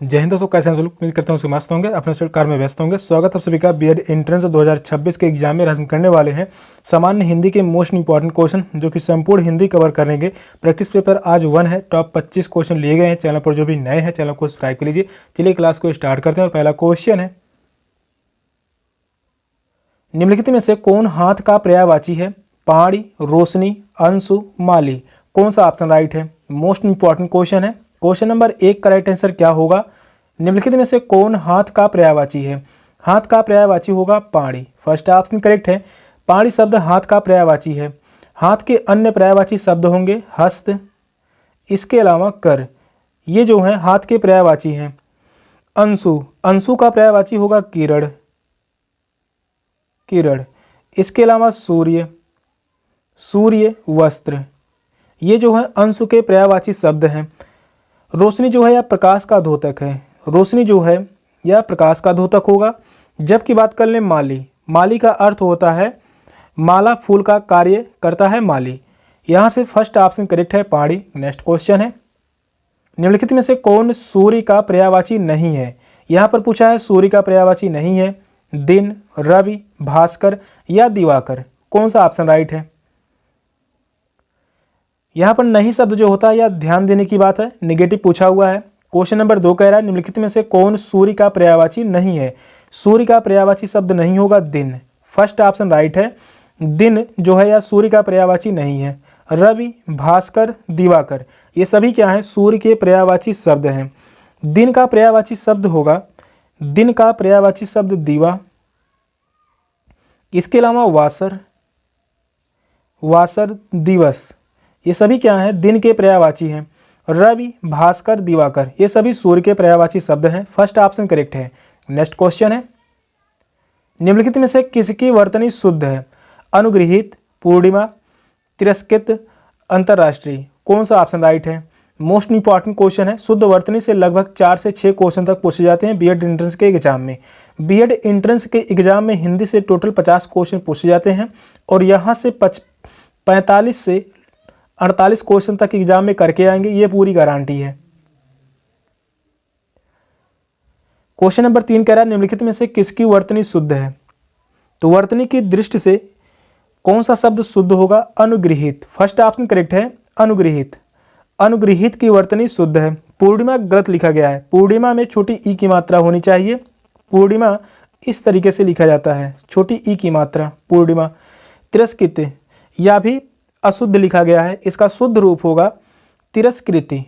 जय हिंद दोस्तों, कैसे हैं सब लोग? उम्मीद करता हूँ कि मस्त होंगे, अपने स्टडी कार में व्यस्त होंगे। स्वागत है आप सभी का बीएड एंट्रेंस 2026 के एग्जाम में हम करने वाले हैं सामान्य हिंदी के मोस्ट इंपॉर्टेंट क्वेश्चन, जो कि संपूर्ण हिंदी कवर करेंगे। प्रैक्टिस पेपर आज 1 है, टॉप 25 क्वेश्चन लिए गए हैं। चैनल पर जो भी नए हैं चैनल को सब्सक्राइब कर लीजिए। चलिए क्लास को स्टार्ट करते हैं और पहला क्वेश्चन है, निम्नलिखित में से कौन हाथ का पर्यायवाची है? पहाड़ी, रोशनी, अंशु, माली। कौन सा ऑप्शन राइट है? मोस्ट इंपॉर्टेंट क्वेश्चन है। क्वेश्चन नंबर 1 का राइट आंसर क्या होगा? निम्नलिखित में से कौन हाथ का पर्यायवाची है? हाथ का पर्यायवाची होगा पहाड़ी। फर्स्ट ऑप्शन करेक्ट है। पहाड़ी शब्द हाथ का पर्यायवाची है। हाथ के अन्य पर्यायवाची शब्द होंगे हस्त, इसके अलावा कर। ये जो है हाथ के पर्यायवाची हैं। अंशु, अंशु का पर्यायवाची होगा किरण, किरण। इसके अलावा सूर्य, सूर्य वस्त्र। ये जो है अंशु के पर्यायवाची शब्द हैं। रोशनी जो है यह प्रकाश का द्योतक है। रोशनी जो है यह प्रकाश का द्योतक होगा। जबकि बात कर लें माली, माली का अर्थ होता है माला, फूल का कार्य करता है माली। यहाँ से फर्स्ट ऑप्शन करेक्ट है पहाड़ी। नेक्स्ट क्वेश्चन है, निम्नलिखित में से कौन सूर्य का पर्यायवाची नहीं है? यहाँ पर पूछा है सूर्य का पर्यायवाची नहीं है। दिन, रवि, भास्कर या दिवाकर। कौन सा ऑप्शन राइट है? यहाँ पर नहीं शब्द जो होता है यह ध्यान देने की बात है, निगेटिव पूछा हुआ है। क्वेश्चन नंबर 2 कह रहा है, निम्नलिखित में से कौन सूर्य का पर्यायवाची नहीं है? सूर्य का पर्यायवाची शब्द नहीं होगा दिन। फर्स्ट ऑप्शन राइट है। दिन जो है यह सूर्य का पर्यायवाची नहीं है। रवि, भास्कर, दिवाकर ये सभी क्या हैं? सूर्य के पर्यायवाची शब्द हैं। दिन का पर्यायवाची शब्द होगा, दिन का पर्यायवाची शब्द दीवा। इसके अलावा वासर, वासर, दिवस ये सभी क्या हैं? दिन के पर्यायवाची हैं। रवि, भास्कर, दिवाकर ये सभी सूर्य के पर्यायवाची शब्द हैं। फर्स्ट ऑप्शन करेक्ट है। नेक्स्ट क्वेश्चन है, निम्नलिखित में से किसकी वर्तनी शुद्ध है? अनुगृहीत, पूर्णिमा, तिरस्कृत, अंतर्राष्ट्रीय। कौन सा ऑप्शन राइट है? मोस्ट इंपॉर्टेंट क्वेश्चन है। शुद्ध वर्तनी से लगभग 4 से 6 क्वेश्चन तक पूछे जाते हैं बीएड एंट्रेंस के एग्जाम में। बीएड एंट्रेंस के एग्जाम में हिंदी से टोटल 50 क्वेश्चन पूछे जाते हैं और यहाँ से 45 से 48 क्वेश्चन तक एग्जाम में करके आएंगे, ये पूरी गारंटी है। क्वेश्चन नंबर 3 कह रहा है, निम्नलिखित में से किसकी वर्तनी शुद्ध है? तो वर्तनी की दृष्टि से कौन सा शब्द शुद्ध होगा? अनुगृहीत। फर्स्ट ऑप्शन करेक्ट है, अनुगृहीत। अनुगृहीत की वर्तनी शुद्ध है। पूर्णिमा गलत लिखा गया है। पूर्णिमा में छोटी ई की मात्रा होनी चाहिए। पूर्णिमा इस तरीके से लिखा जाता है, छोटी ई की मात्रा, पूर्णिमा। तिरस्कृत या भी अशुद्ध लिखा गया है, इसका शुद्ध रूप होगा तिरस्कृति,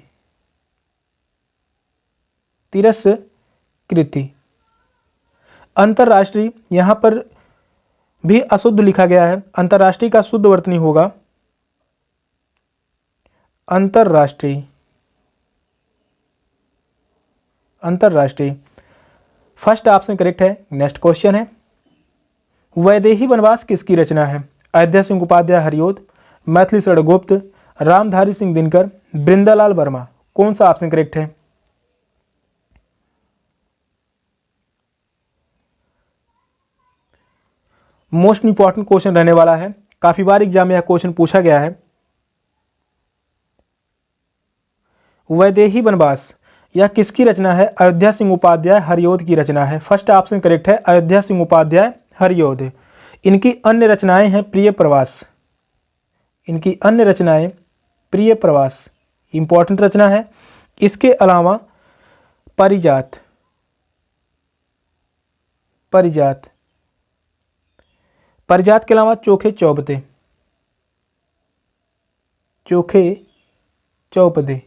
तिरस्कृति। अंतर्राष्ट्रीय यहाँ पर भी अशुद्ध लिखा गया है। अंतर्राष्ट्रीय का शुद्ध वर्तनी होगा अंतर्राष्ट्रीय, अंतर्राष्ट्रीय। फर्स्ट ऑप्शन करेक्ट है। नेक्स्ट क्वेश्चन है, वैदेही वनवास किसकी रचना है? अयोध्या सिंह उपाध्याय हरिओद, मैथिली शरण गुप्त, रामधारी सिंह दिनकर, बृंदालाल वर्मा। कौन सा ऑप्शन करेक्ट है? मोस्ट इंपॉर्टेंट क्वेश्चन रहने वाला है, काफी बार एग्जाम में यह क्वेश्चन पूछा गया है। वैदेही वनवास यह किसकी रचना है? अयोध्या सिंह उपाध्याय हरिओद की रचना है। फर्स्ट ऑप्शन करेक्ट है, अयोध्या सिंह उपाध्याय हरिओद। इनकी अन्य रचनाएं हैं प्रिय प्रवास, इनकी अन्य रचनाएं प्रिय प्रवास इंपॉर्टेंट रचना है। इसके अलावा परिजात, परिजात, परिजात के अलावा चोखे चौबते, चोखे चौपदे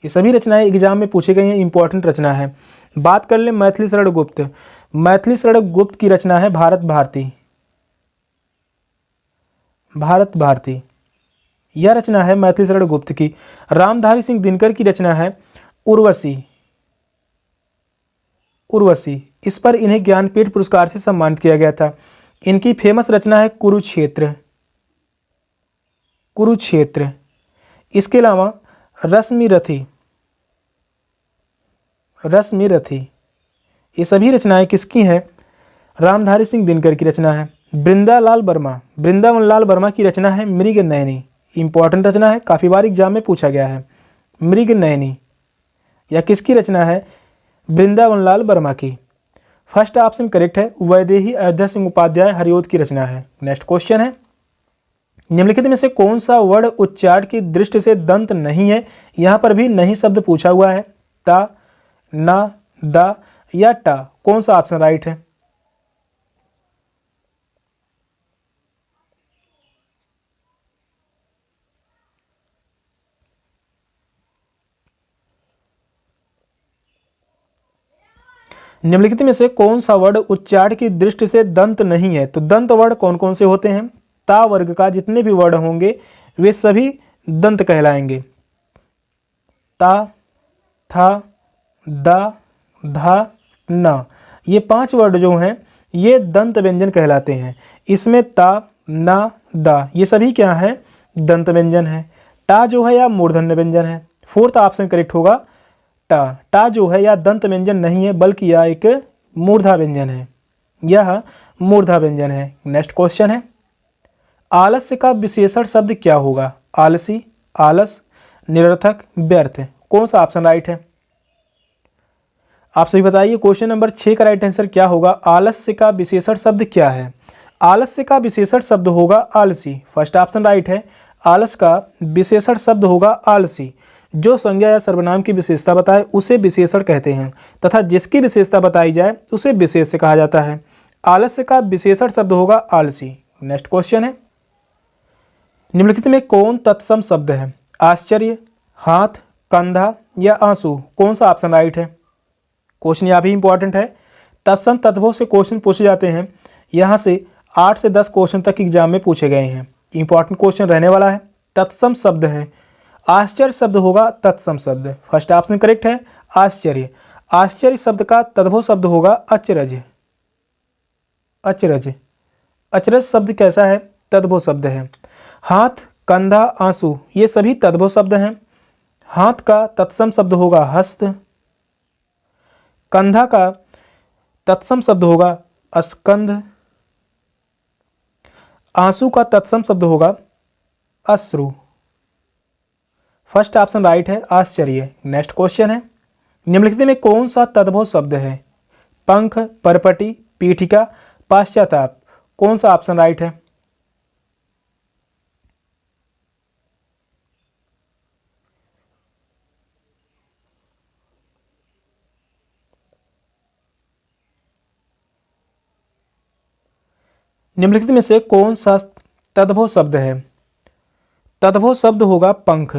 ये सभी रचनाएं एग्जाम में पूछी गई हैं, इंपॉर्टेंट रचना है। बात कर लें मैथिली शरण गुप्त, मैथिली शरण गुप्त की रचना है भारत भारती, भारत भारती यह रचना है मैथिली शरण गुप्त की। रामधारी सिंह दिनकर की रचना है उर्वशी, उर्वशी। इस पर इन्हें ज्ञानपीठ पुरस्कार से सम्मानित किया गया था। इनकी फेमस रचना है कुरुक्षेत्र, कुरुक्षेत्र। इसके अलावा रश्मिरथी, रश्मिरथी ये सभी रचनाएं किसकी हैं? रामधारी सिंह दिनकर की रचना है। बृंदालाल वर्मा, वृंदावन लाल वर्मा की रचना है मृग नयनी, इंपॉर्टेंट रचना है, काफ़ी बार एग्जाम में पूछा गया है। मृग नयनी यह किसकी रचना है? वृंदावन लाल वर्मा की। फर्स्ट ऑप्शन करेक्ट है, वैदेही अयोध्या सिंह उपाध्याय हरिओद की रचना है। नेक्स्ट क्वेश्चन है, निम्नलिखित में से कौन सा वर्ण उच्चारण की दृष्टि से दंत नहीं है। यहां पर भी नहीं शब्द पूछा हुआ है, ता, ना, दा या टा, कौन सा ऑप्शन राइट है। निम्नलिखित में से कौन सा वर्ण उच्चारण की दृष्टि से दंत नहीं है। तो दंत वर्ण कौन कौन से होते हैं, ता वर्ग का जितने भी वर्ण होंगे वे सभी दंत कहलाएंगे। ता, था, दा, धा, न, ये 5 वर्ड जो हैं ये दंत व्यंजन कहलाते हैं। इसमें ता, ना, दा ये सभी क्या है, दंत व्यंजन है। टा जो है या मूर्धन्य व्यंजन है। फोर्थ ऑप्शन करेक्ट होगा टा। टा जो है या दंत व्यंजन नहीं है बल्कि यह एक मूर्धा व्यंजन है, यह मूर्धा व्यंजन है। नेक्स्ट क्वेश्चन है, आलस्य का विशेषण शब्द क्या होगा। आलसी, आलस, निरर्थक, व्यर्थ, कौन सा ऑप्शन राइट है। आप सभी बताइए क्वेश्चन नंबर 6 का राइट आंसर क्या होगा। आलस्य का विशेषण शब्द क्या है। आलस्य का विशेषण शब्द होगा आलसी। फर्स्ट ऑप्शन राइट है, आलस का विशेषण शब्द होगा आलसी। जो संज्ञा या सर्वनाम की विशेषता बताए उसे विशेषण कहते हैं तथा जिसकी विशेषता बताई जाए उसे विशेष्य कहा जाता है। आलस्य का विशेषण शब्द होगा आलसी। नेक्स्ट क्वेश्चन है, निम्नलिखित में कौन तत्सम शब्द है। आश्चर्य, हाथ, कंधा या आंसू, कौन सा ऑप्शन राइट है। क्वेश्चन यहाँ भी इंपॉर्टेंट है। तत्सम तत्वों से क्वेश्चन पूछे जाते हैं। यहाँ से 8 से 10 क्वेश्चन तक एग्जाम में पूछे गए हैं। इंपॉर्टेंट क्वेश्चन रहने वाला है। तत्सम शब्द है, आश्चर्य शब्द होगा तत्सम शब्द। फर्स्ट ऑप्शन करेक्ट है आश्चर्य। आश्चर्य शब्द का तद्भव शब्द होगा अचरज। अचरज, अचरज शब्द कैसा है, तद्भव शब्द है। हाथ, कंधा, आंसू ये सभी तद्भव शब्द हैं। हाथ का तत्सम शब्द होगा हस्त, कंधा का तत्सम शब्द होगा अस्कंध, आंसू का तत्सम शब्द होगा अश्रु। फर्स्ट ऑप्शन राइट है आश्चर्य। नेक्स्ट क्वेश्चन है, निम्नलिखित में कौन सा तद्भव शब्द है। पंख, परपटी, पीठिका, पाश्चाताप, कौन सा ऑप्शन राइट है। निम्नलिखित में से कौन सा तद्भव शब्द है। तद्भव शब्द होगा पंख।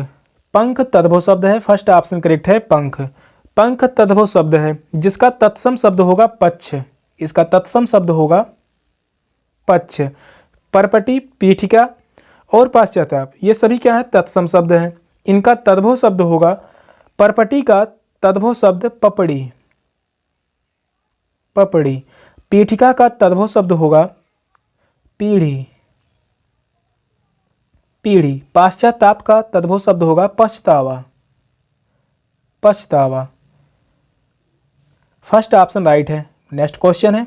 पंख तद्भव शब्द है। फर्स्ट ऑप्शन करेक्ट है पंख। पंख तद्भव शब्द है जिसका तत्सम शब्द होगा पक्ष। इसका तत्सम शब्द होगा पक्ष। परपटी, पीठिका और पाश्चाताप ये सभी क्या है, तत्सम शब्द हैं। इनका तद्भव शब्द होगा, परपटी का तद्भव शब्द पपड़ी, पपड़ी। पीठिका का तद्भव शब्द होगा पीढ़ी, पीढ़ी। पाश्चाताप का तद्भव शब्द होगा पछतावा, पछतावा। फर्स्ट ऑप्शन राइट है। नेक्स्ट क्वेश्चन है,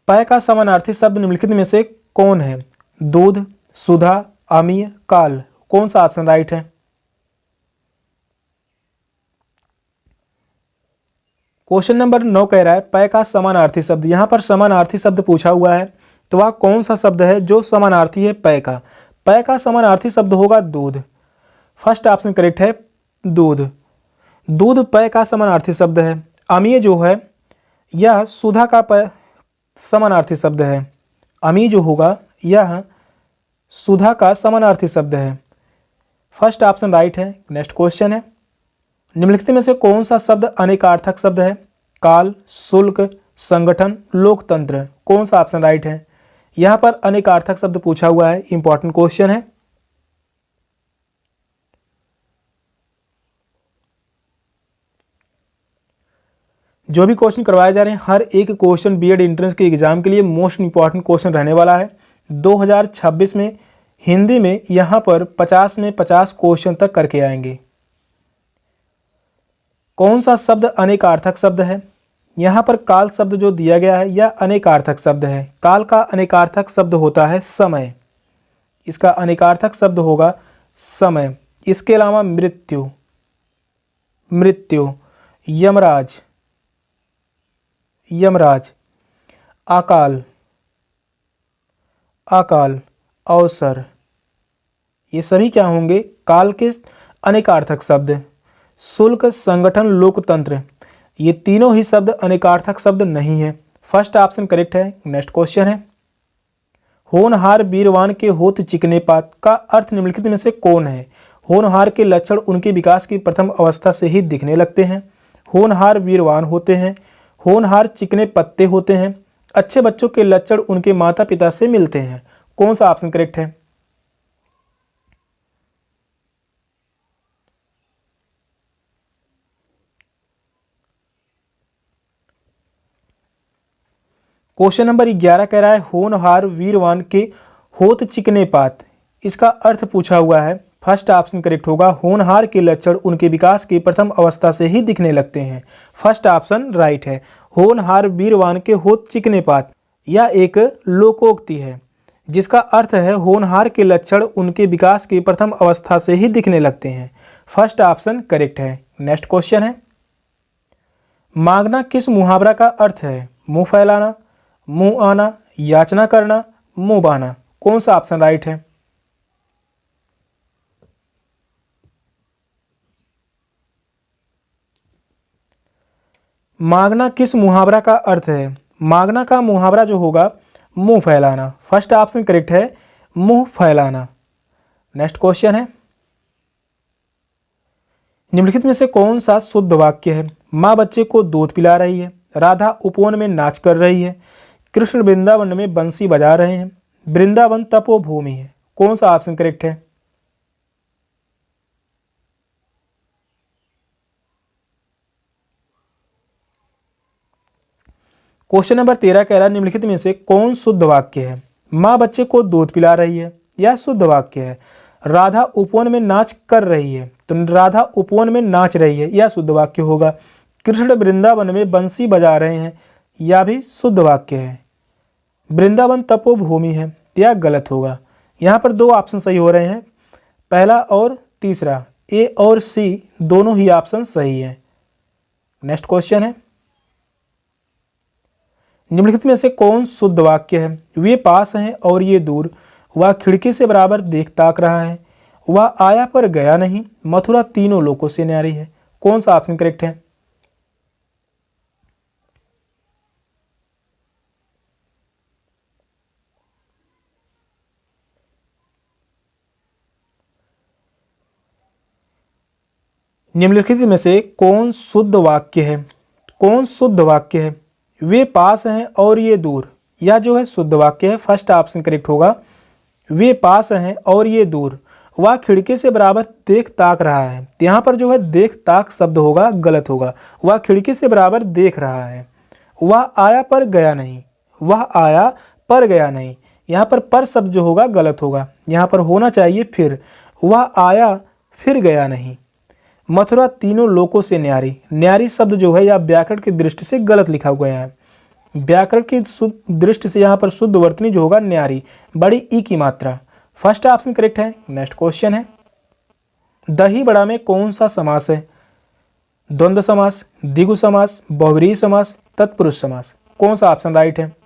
पय का समानार्थी शब्द निम्नलिखित में से कौन है। दूध, सुधा, अमीय, काल, कौन सा ऑप्शन राइट है। क्वेश्चन नंबर 9 कह रहा है पय का समानार्थी शब्द। यहां पर समानार्थी शब्द पूछा हुआ है तो वह कौन सा शब्द है जो समानार्थी है पय का। पय का समानार्थी शब्द होगा दूध। फर्स्ट ऑप्शन करेक्ट है दूध। दूध पय का समानार्थी शब्द है। अमीय जो है यह सुधा का पय समानार्थी शब्द है। अमीय जो होगा यह सुधा का समानार्थी शब्द है। फर्स्ट ऑप्शन राइट है। नेक्स्ट क्वेश्चन है, निम्नलिखित में से कौन सा शब्द अनेकार्थक शब्द है। काल, शुल्क, संगठन, लोकतंत्र, कौन सा ऑप्शन राइट है। यहां पर अनेकार्थक शब्द पूछा हुआ है। इंपॉर्टेंट क्वेश्चन है। जो भी क्वेश्चन करवाए जा रहे हैं हर एक क्वेश्चन बीएड एंट्रेंस के एग्जाम के लिए मोस्ट इंपॉर्टेंट क्वेश्चन रहने वाला है। 2026 में हिंदी में यहां पर 50 में 50 क्वेश्चन तक करके आएंगे। कौन सा शब्द अनेकार्थक शब्द है। यहां पर काल शब्द जो दिया गया है यह अनेकार्थक शब्द है। काल का अनेकार्थक शब्द होता है समय। इसका अनेकार्थक शब्द होगा समय। इसके अलावा मृत्यु, मृत्यु यमराज, यमराज। अकाल, अकाल, अवसर। ये सभी क्या होंगे? काल के अनेकार्थक शब्द। शुल्क, संगठन, लोकतंत्र, ये तीनों ही शब्द अनेकार्थक शब्द नहीं है। फर्स्ट ऑप्शन करेक्ट है। नेक्स्ट क्वेश्चन है, होनहार वीरवान के होत चिकने पात का अर्थ निम्नलिखित में से कौन है? होनहार के लक्षण उनके विकास की प्रथम अवस्था से ही दिखने लगते हैं। होनहार वीरवान होते हैं। होनहार चिकने पत्ते होते हैं। अच्छे बच्चों के लक्षण उनके माता पिता से मिलते हैं। कौन सा ऑप्शन करेक्ट है? क्वेश्चन नंबर 11 कह रहा है होनहार वीरवान के होत चिकने पात। इसका अर्थ पूछा हुआ है। फर्स्ट ऑप्शन करेक्ट होगा। होनहार के लक्षण उनके विकास की प्रथम अवस्था से ही दिखने लगते हैं। फर्स्ट ऑप्शन राइट है। होनहार वीरवान के होत चिकने पात, यह एक लोकोक्ति है जिसका अर्थ है होनहार के लक्षण उनके विकास की प्रथम अवस्था से ही दिखने लगते हैं। फर्स्ट ऑप्शन करेक्ट है। नेक्स्ट क्वेश्चन है, मांगना किस मुहावरा का अर्थ है? मुंह फैलाना, मुंह आना, याचना करना, मुंह बहाना। कौन सा ऑप्शन राइट है? मांगना किस मुहावरा का अर्थ है? मांगना का मुहावरा जो होगा मुंह फैलाना। फर्स्ट ऑप्शन करेक्ट है, मुंह फैलाना। नेक्स्ट क्वेश्चन है, निम्नलिखित में से कौन सा शुद्ध वाक्य है? माँ बच्चे को दूध पिला रही है। राधा उपवन में नाच कर रही है। कृष्ण वृंदावन में बंसी बजा रहे हैं। वृंदावन तपोभूमि है। कौन सा ऑप्शन करेक्ट है? क्वेश्चन नंबर 13 कह रहा है निम्नलिखित में से कौन शुद्ध वाक्य है? माँ बच्चे को दूध पिला रही है, यह शुद्ध वाक्य है। राधा उपवन में नाच कर रही है, तो राधा उपवन में नाच रही है, यह शुद्ध वाक्य होगा। कृष्ण वृंदावन में बंसी बजा रहे हैं, यह भी शुद्ध वाक्य है। वृंदावन तपोभूमि है, यह गलत होगा। यहाँ पर दो ऑप्शन सही हो रहे हैं, पहला और तीसरा, ए और सी दोनों ही ऑप्शन सही है। नेक्स्ट क्वेश्चन है, निम्नलिखित में से कौन शुद्ध वाक्य है? वे पास हैं और ये दूर। वह खिड़की से बराबर देख ताक रहा है। वह आया पर गया नहीं। मथुरा तीनों लोकों से न्यारी है। कौन सा ऑप्शन करेक्ट है? निम्नलिखित में से कौन शुद्ध वाक्य है? कौन शुद्ध वाक्य है? वे पास हैं और ये दूर, यह जो है शुद्ध वाक्य है। फर्स्ट ऑप्शन करेक्ट होगा। वे पास हैं और ये दूर। वह खिड़की से बराबर देख ताक रहा है, यहाँ पर जो है देख ताक शब्द होगा, गलत होगा। वह खिड़की से बराबर देख रहा है। वह आया पर गया नहीं। वह आया पर गया नहीं, यहाँ पर शब्द जो होगा गलत होगा। यहाँ पर होना चाहिए फिर। वह आया फिर गया नहीं। मथुरा तीनों लोकों से न्यारी। न्यारी शब्द जो है यह व्याकरण की दृष्टि से गलत लिखा गया है। व्याकरण की दृष्टि से यहाँ पर शुद्ध वर्तनी जो होगा न्यारी, बड़ी ई की मात्रा। फर्स्ट ऑप्शन करेक्ट है। नेक्स्ट क्वेश्चन है, दही बड़ा में कौन सा समास है? द्वंद्व समास, द्विगु समास, बहुव्रीहि समास, तत्पुरुष समास। कौन सा ऑप्शन राइट है?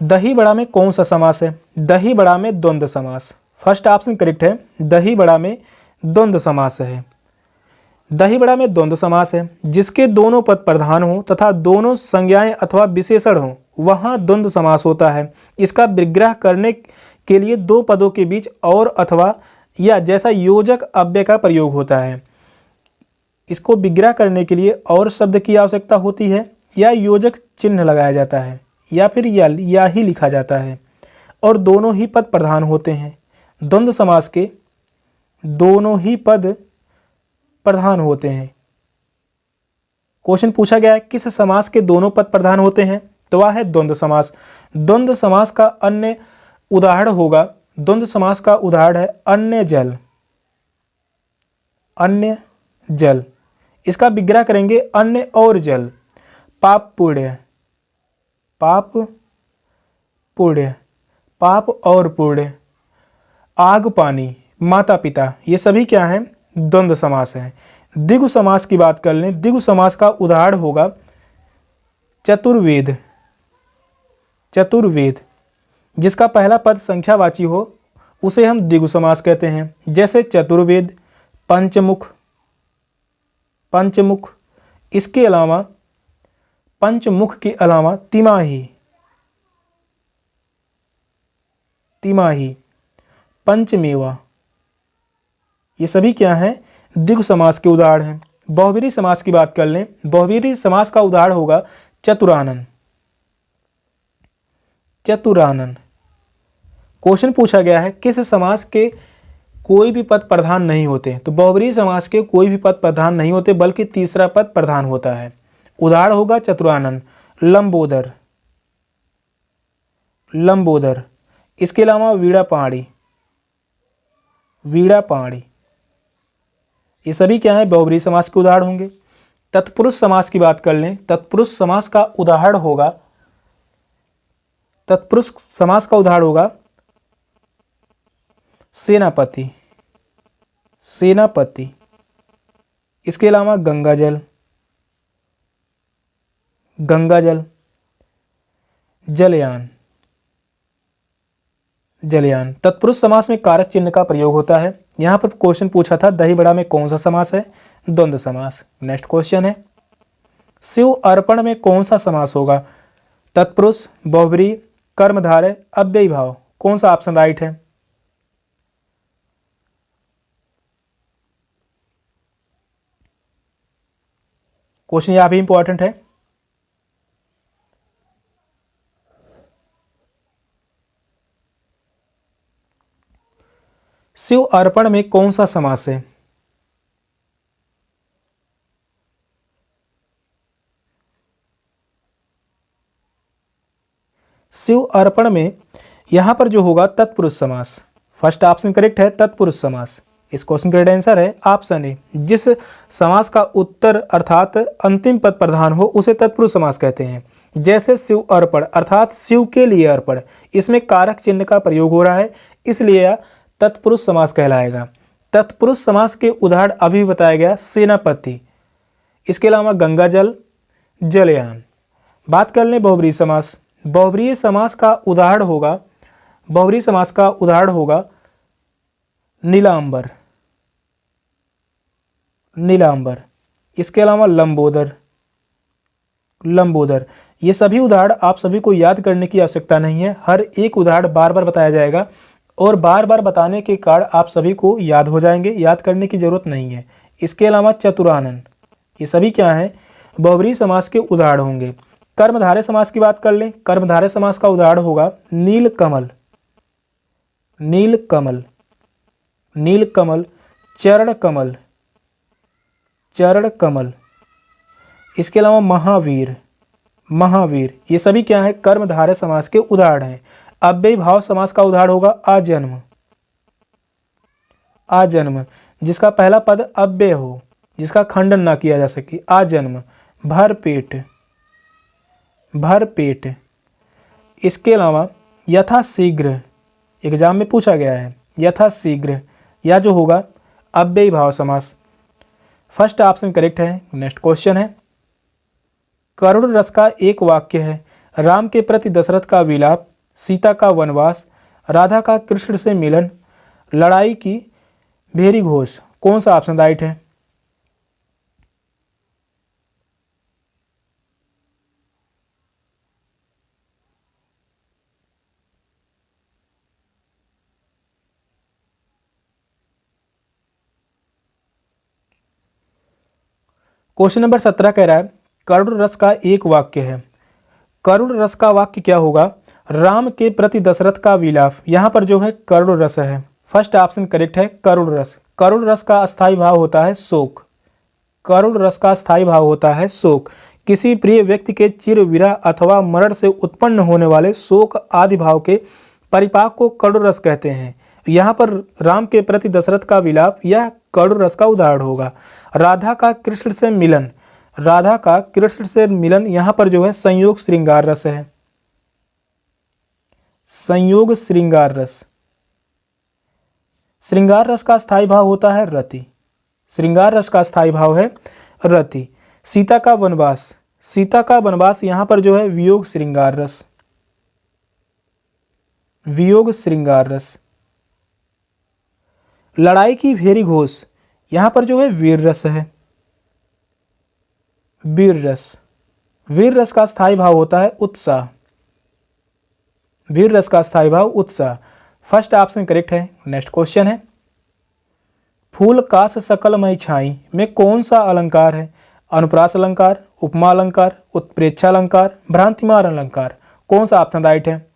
दही बड़ा में कौन सा समास है? दही बड़ा में द्वंद्व समास। फर्स्ट ऑप्शन करेक्ट है। दही बड़ा में द्वंद्व समास है। दही बड़ा में द्वंद्व समास है जिसके दोनों पद प्रधान हो तथा दोनों संज्ञाएं अथवा विशेषण हो, वहां द्वंद्व समास होता है। इसका विग्रह करने के लिए दो पदों के बीच और अथवा या जैसा योजक अव्यय का प्रयोग होता है। इसको विग्रह करने के लिए और शब्द की आवश्यकता होती है या योजक चिन्ह लगाया जाता है या फिर या ही लिखा जाता है, और दोनों ही पद प्रधान होते हैं। द्वंद्व समास के दोनों ही पद प्रधान होते हैं। क्वेश्चन पूछा गया है किस समास के दोनों पद प्रधान होते हैं, तो वह है द्वंद्व समास। द्वंद्व समास का अन्य उदाहरण होगा, द्वंद्व समास का उदाहरण है अन्य जल। अन्य जल, इसका विग्रह करेंगे अन्य और जल। पाप पुण्य, पाप पुण्य, पाप और पुण्य, आग पानी, माता पिता, ये सभी क्या हैं? द्वंद्व समास हैं। द्विगु समास की बात कर लें, द्विगु समास का उदाहरण होगा चतुर्वेद। चतुर्वेद जिसका पहला पद संख्यावाची हो उसे हम द्विगु समास कहते हैं। जैसे चतुर्वेद, पंचमुख, पंचमुख, इसके अलावा पंचमुख के अलावा तिमाही, तिमाही, पंचमेवा, ये सभी क्या हैं? द्विगु समास के उदाहरण हैं। बहुब्रीहि समास की बात कर लें, बहुब्रीहि समास का उदाहरण होगा चतुरानन। चतुरानन क्वेश्चन पूछा गया है किस समास के कोई भी पद प्रधान नहीं होते, तो बहुब्रीहि समास के कोई भी पद प्रधान नहीं होते बल्कि तीसरा पद प्रधान होता है। उदाहरण होगा चतुरानन, लंबोदर, लंबोदर, इसके अलावा वीणा पहाड़ी, वीणा पहाड़ी, ये सभी क्या है? बहुब्रीहि समास के उदाहरण होंगे। तत्पुरुष समास की बात कर लें, तत्पुरुष समास का उदाहरण होगा, तत्पुरुष समास का उदाहरण होगा सेनापति, सेनापति, इसके अलावा गंगाजल, गंगाजल, जलयान, जलयान। तत्पुरुष समास में कारक चिन्ह का प्रयोग होता है। यहां पर क्वेश्चन पूछा था दही बड़ा में कौन सा समास है? द्वंद्व समास। नेक्स्ट क्वेश्चन है शिव अर्पण में कौन सा समास होगा? तत्पुरुष, बहुब्रीहि, कर्मधारय, अव्ययी भाव, कौन सा ऑप्शन राइट है? क्वेश्चन यहां भी इंपॉर्टेंट है। शिव अर्पण में कौन सा समास है? शिव अर्पण में यहां पर जो होगा तत्पुरुष समास। फर्स्ट ऑप्शन करेक्ट है, तत्पुरुष समास। इस क्वेश्चन का आंसर है ऑप्शन ए। जिस समास का उत्तर अर्थात अंतिम पद प्रधान हो उसे तत्पुरुष समास कहते हैं। जैसे शिव अर्पण अर्थात शिव के लिए अर्पण, इसमें कारक चिन्ह का प्रयोग हो रहा है, इसलिए यह तत्पुरुष समास कहलाएगा। तत्पुरुष समास के उदाहरण अभी बताया गया सेनापति, इसके अलावा गंगाजल, जलयान। बात कर लें बहुब्रीहि समास। बहुब्रीहि समास का उदाहरण होगा, बहुब्रीहि समास का उदाहरण होगा नीलांबर, नीलांबर, इसके अलावा लंबोदर, लंबोदर। ये सभी उदाहरण आप सभी को याद करने की आवश्यकता नहीं है, हर एक उदाहरण बार बार बताया जाएगा और बार बार बताने के कारण आप सभी को याद हो जाएंगे, याद करने की जरूरत नहीं है। इसके अलावा चतुरानन, ये सभी क्या हैं? बहुब्रीहि समास के उदाहरण होंगे। कर्मधारय समास की बात कर लें, कर्मधारय समास का उदाहरण होगा नीलकमल, नीलकमल, नीलकमल, चरण कमल, चरण कमल, इसके अलावा महावीर, महावीर, ये सभी क्या है? कर्मधारय समास के उदाहरण हैं। अव्ययी भाव समास का उदाहरण होगा आजन्म, आजन्म, जिसका पहला पद अव्यय हो, जिसका खंडन ना किया जा सके, आजन्म। भरपेट, भरपेट, इसके अलावा यथाशीघ्र, एग्जाम में पूछा गया है, यथाशीघ्र, या जो होगा अव्ययी भाव समास। फर्स्ट ऑप्शन करेक्ट है। नेक्स्ट क्वेश्चन है करुण रस का एक वाक्य है, राम के प्रति दशरथ का विलाप, सीता का वनवास, राधा का कृष्ण से मिलन, लड़ाई की भेरी घोष, कौन सा ऑप्शन राइट है? क्वेश्चन नंबर 17 कह रहा है करुण रस का एक वाक्य है। करुण रस का वाक्य क्या होगा? राम के प्रति दशरथ का विलाप, यहाँ पर जो है करुण रस है। फर्स्ट ऑप्शन करेक्ट है, करुण रस। करुण रस का अस्थायी भाव होता है शोक, करुण रस का स्थायी भाव होता है शोक। किसी प्रिय व्यक्ति के चिर विरह अथवा मरण से उत्पन्न होने वाले शोक आदि भाव के परिपाक को करुण रस कहते हैं। यहाँ पर राम के प्रति दशरथ का विलाप यह करुण रस का उदाहरण होगा। राधा का कृष्ण से मिलन, राधा का कृष्ण से मिलन, यहाँ पर जो है संयोग श्रृंगार रस है, संयोग श्रृंगार रस। श्रृंगार रस का स्थायी भाव होता है रति। श्रृंगार रस का स्थायी भाव है रति। सीता का वनवास, सीता का वनवास यहां पर जो है वियोग श्रृंगार रस, वियोग श्रृंगार रस। लड़ाई की भेरी घोष, यहां पर जो है वीर रस है, वीर रस। वीर रस का स्थायी भाव होता है उत्साह, वीर रस का स्थायी भाव उत्साह। फर्स्ट ऑप्शन करेक्ट है। नेक्स्ट क्वेश्चन है, फूल काश सकल मई छाई में कौन सा अलंकार है? अनुप्रास अलंकार, उपमा अलंकार, उत्प्रेक्षा अलंकार, भ्रांतिमान अलंकार। कौन सा ऑप्शन राइट है?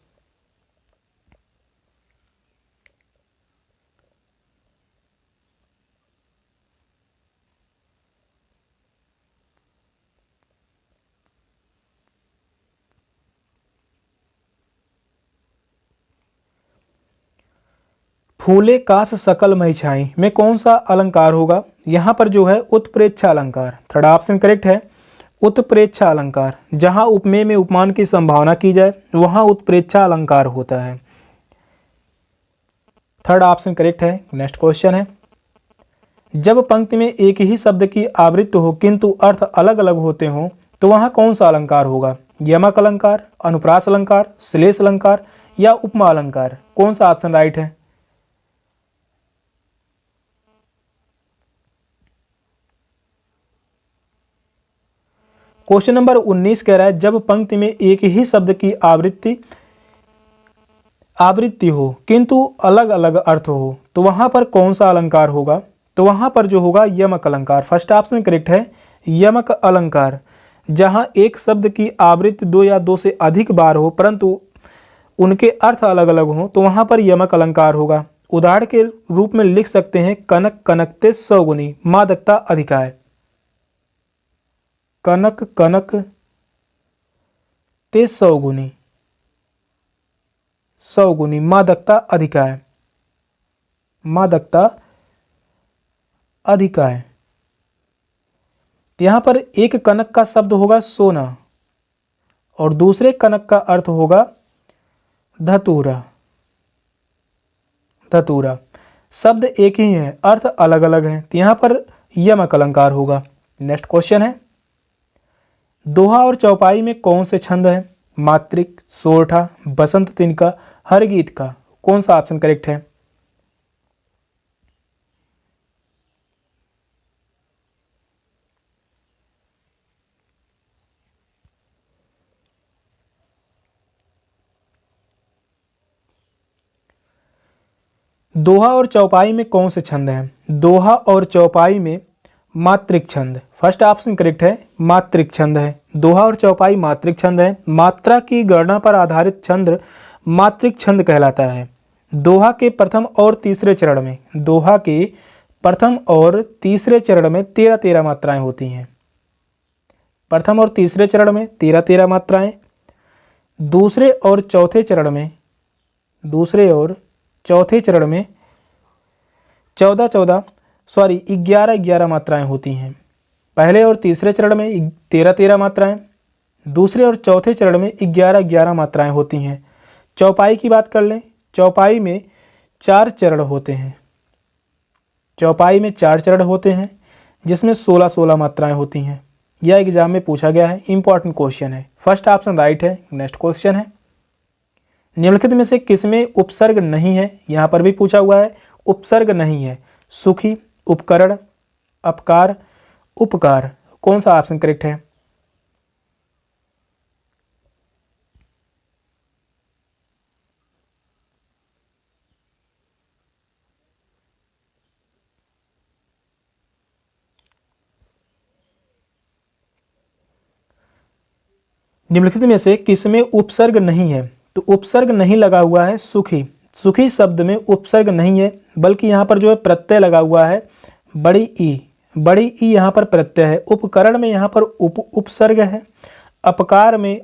फूले काश सकल मई छाई में कौन सा अलंकार होगा? यहां पर जो है उत्प्रेक्षा अलंकार। थर्ड ऑप्शन करेक्ट है, उत्प्रेक्षा अलंकार। जहां उपमेय में उपमान की संभावना की जाए वहां उत्प्रेक्षा अलंकार होता है। थर्ड ऑप्शन करेक्ट है। नेक्स्ट क्वेश्चन है, जब पंक्ति में एक ही शब्द की आवृत्ति हो किंतु अर्थ अलग अलग होते हों तो वहां कौन सा अलंकार होगा? यमक अलंकार, अनुप्रास अलंकार, श्लेष अलंकार या उपमा अलंकार। कौन सा ऑप्शन राइट है? क्वेश्चन नंबर 19 कह रहा है, जब पंक्ति में एक ही शब्द की आवृत्ति हो किंतु अलग अलग अर्थ हो तो वहां पर कौन सा अलंकार होगा? तो वहां पर जो होगा यमक अलंकार। फर्स्ट ऑप्शन करेक्ट है, यमक अलंकार। जहां एक शब्द की आवृत्ति दो या दो से अधिक बार हो परंतु उनके अर्थ अलग अलग हों तो वहां पर यमक अलंकार होगा। उदाहरण के रूप में लिख सकते हैं, कनक कनकते सौगुनी मादकता अधिकाय। कनक कनक ते सौगुनी, सौगुनी मादकता अधिकाय, मादकता अधिकाय। यहां पर एक कनक का शब्द होगा सोना और दूसरे कनक का अर्थ होगा धतूरा, धतूरा। शब्द एक ही है, अर्थ अलग अलग हैं, तो यहां पर यमक अलंकार होगा। नेक्स्ट क्वेश्चन है, दोहा और चौपाई में कौन से छंद हैं? मात्रिक, सोरठा, बसंत तिनका, हर गीत का। कौन सा ऑप्शन करेक्ट है? दोहा और चौपाई में कौन से छंद हैं? दोहा और चौपाई में मात्रिक छंद। फर्स्ट ऑप्शन करेक्ट है, मात्रिक छंद है। दोहा और चौपाई मात्रिक छंद है। मात्रा की गणना पर आधारित छंद मात्रिक छंद कहलाता है। दोहा के प्रथम और तीसरे चरण में, दोहा के प्रथम और तीसरे चरण में 13-13 मात्राएं होती हैं। प्रथम और तीसरे चरण में 13-13 मात्राएं। दूसरे और चौथे चरण में, दूसरे और चौथे चरण में 11-11 मात्राएं होती हैं। पहले और तीसरे चरण में 13-13 मात्राएं, दूसरे और चौथे चरण में 11-11 मात्राएं होती हैं। चौपाई की बात कर लें, चौपाई में 4 चरण होते हैं। चौपाई में 4 चरण होते हैं जिसमें 16-16 मात्राएं होती हैं। यह एग्जाम में पूछा गया है, इंपॉर्टेंट क्वेश्चन है। फर्स्ट ऑप्शन राइट है। नेक्स्ट क्वेश्चन है, निम्नलिखित में से किसमें उपसर्ग नहीं है? यहां पर भी पूछा हुआ है, उपसर्ग नहीं है। सुखी, उपकरण, अपकार, उपकार। कौन सा ऑप्शन करेक्ट है? निम्नलिखित में से किसमें उपसर्ग नहीं है? तो उपसर्ग नहीं लगा हुआ है सुखी। सुखी शब्द में उपसर्ग नहीं है बल्कि यहाँ पर जो है प्रत्यय लगा हुआ है, बड़ी ई, बड़ी ई यहाँ पर प्रत्यय है। उपकरण में यहाँ पर उपसर्ग है। अपकार में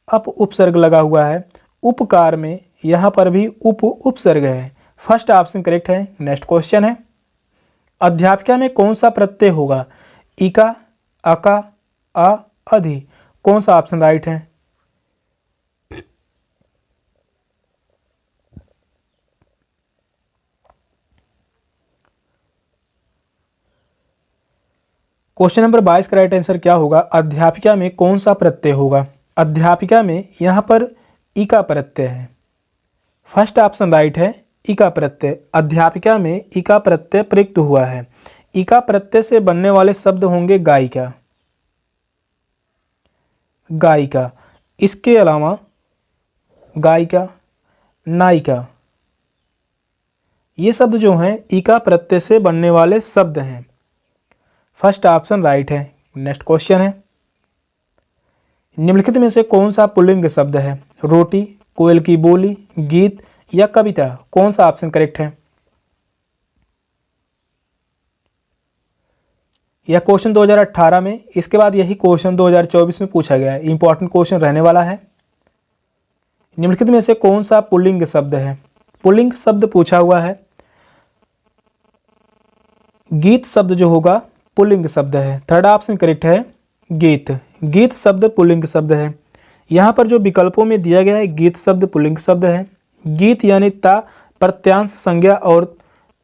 अप उपसर्ग लगा हुआ है। उपकार में यहाँ पर भी उपसर्ग है। फर्स्ट ऑप्शन करेक्ट है। नेक्स्ट क्वेश्चन है, अध्यापिका में कौन सा प्रत्यय होगा? इका, अका, आ, अधि। कौन सा ऑप्शन राइट है? क्वेश्चन नंबर 22 का राइट आंसर क्या होगा? अध्यापिका में कौन सा प्रत्यय होगा? अध्यापिका में यहाँ पर ई का प्रत्यय है। फर्स्ट ऑप्शन राइट है, ई का प्रत्यय। अध्यापिका में ई का प्रत्यय प्रयुक्त हुआ है। ई का प्रत्यय से बनने वाले शब्द होंगे गायिका, गायिका। इसके अलावा गायिका, नायिका, ये शब्द जो हैं ई का प्रत्यय से बनने वाले शब्द हैं। फर्स्ट ऑप्शन राइट है। नेक्स्ट क्वेश्चन है, निम्नलिखित में से कौन सा पुल्लिंग शब्द है? रोटी, कोयल की बोली, गीत या कविता? कौन सा ऑप्शन करेक्ट है? यह क्वेश्चन 2018 में, इसके बाद यही क्वेश्चन 2024 में पूछा गया है। इंपॉर्टेंट क्वेश्चन रहने वाला है। निम्नलिखित में से कौन सा पुल्लिंग शब्द है? पुल्लिंग शब्द पूछा हुआ है। गीत शब्द जो होगा पुल्लिंग शब्द है। थर्ड ऑप्शन करेक्ट है, गीत। गीत शब्द पुल्लिंग शब्द है। यहाँ पर जो विकल्पों में दिया गया है, गीत शब्द पुल्लिंग शब्द है। गीत यानी ता प्रत्यांश संज्ञा और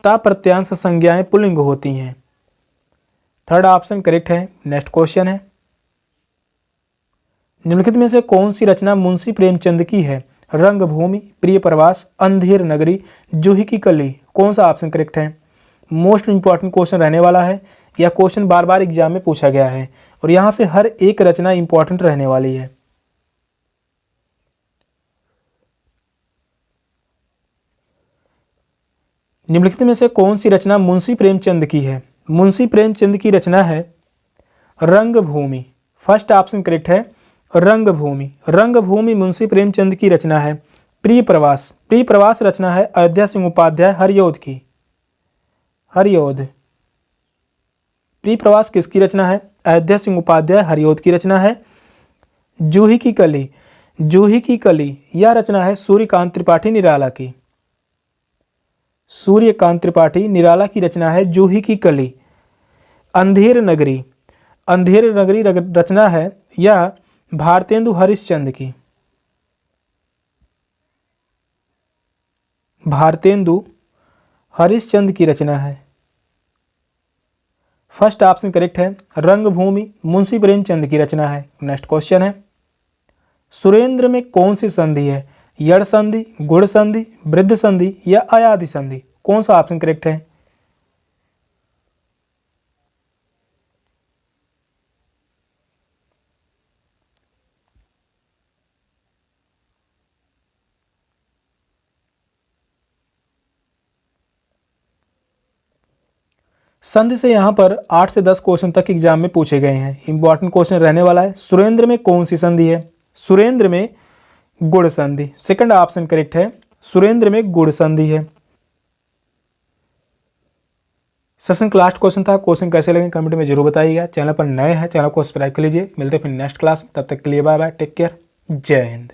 ता प्रत्यांश संज्ञाएं पुल्लिंग होती हैं। थर्ड ऑप्शन करेक्ट है। नेक्स्ट क्वेश्चन है, निम्नलिखित में से कौन सी रचना मुंशी प्रेमचंद की है? रंगभूमि, प्रिय प्रवास, अंधेर नगरी, जूही की कली? कौन सा ऑप्शन करेक्ट है? मोस्ट इंपॉर्टेंट क्वेश्चन रहने वाला है। यह क्वेश्चन बार बार एग्जाम में पूछा गया है और यहाँ से हर एक रचना इंपॉर्टेंट रहने वाली है। निम्नलिखित में से कौन सी रचना मुंशी प्रेमचंद की है? मुंशी प्रेमचंद की रचना है रंगभूमि। फर्स्ट ऑप्शन करेक्ट है, रंगभूमि। रंगभूमि मुंशी प्रेमचंद की रचना है। प्रिय प्रवास, प्रिय प्रवास रचना है अयोध्या सिंह उपाध्याय हरिऔध की। हरिऔध। प्रिय प्रवास किसकी रचना है? अयोध्या सिंह उपाध्याय हरिऔध की रचना है। जूही की कली, जूही की कली यह रचना है सूर्यकांत त्रिपाठी निराला की। सूर्यकांत त्रिपाठी निराला की रचना है जूही की कली। अंधेर नगरी, अंधेर नगरी रचना है यह भारतेंदु हरिश्चंद्र की। भारतेंदु हरिश्चंद्र की रचना है। फर्स्ट ऑप्शन करेक्ट है, रंगभूमि मुंशी प्रेमचंद की रचना है। नेक्स्ट क्वेश्चन है, सुरेंद्र में कौन सी संधि है? यड़ संधि, गुण संधि, वृद्ध संधि या अयाधि संधि? कौन सा ऑप्शन करेक्ट है? संधि से यहाँ पर 8 से 10 क्वेश्चन तक एग्जाम में पूछे गए हैं। इंपॉर्टेंट क्वेश्चन रहने वाला है। सुरेंद्र में कौन सी संधि है? सुरेंद्र में गुण संधि। सेकंड ऑप्शन करेक्ट है, सुरेंद्र में गुण संधि है। सेशन का लास्ट क्वेश्चन था। क्वेश्चन कैसे लगे कमेंट में जरूर बताइएगा। चैनल पर नए हैं, चैनल को सब्सक्राइब कर लीजिए। मिलते हैं फिर नेक्स्ट क्लास में, तब तक के लिए बाय बाय, टेक केयर, जय हिंद।